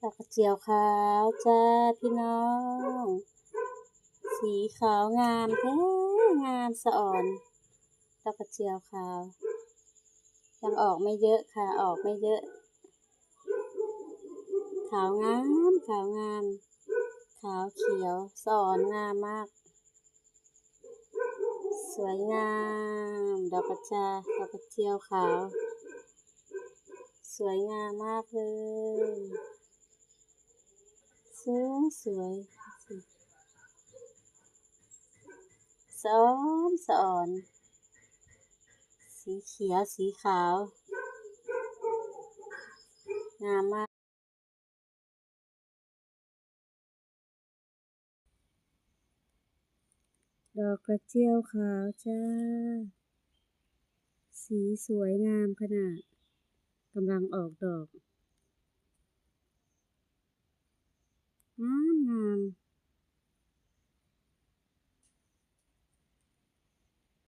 ดอกกระเจียวขาวจ้าพี่น้องสีขาวงามแท้งามสะอ่อนดอกกระเจียวขาวยังออกไม่เยอะค่ะออกไม่เยอะขาวงามขาวงามขาวเขียวสะอ่อนงามมากสวยงามดอกกระเจียวขาวสวยงามมากเลยสวยสะอ่อนสีเขียวสีขาวงามมากดอกกระเจียวขาวจ้าสีสวยงามขนาดกำลังออกดอก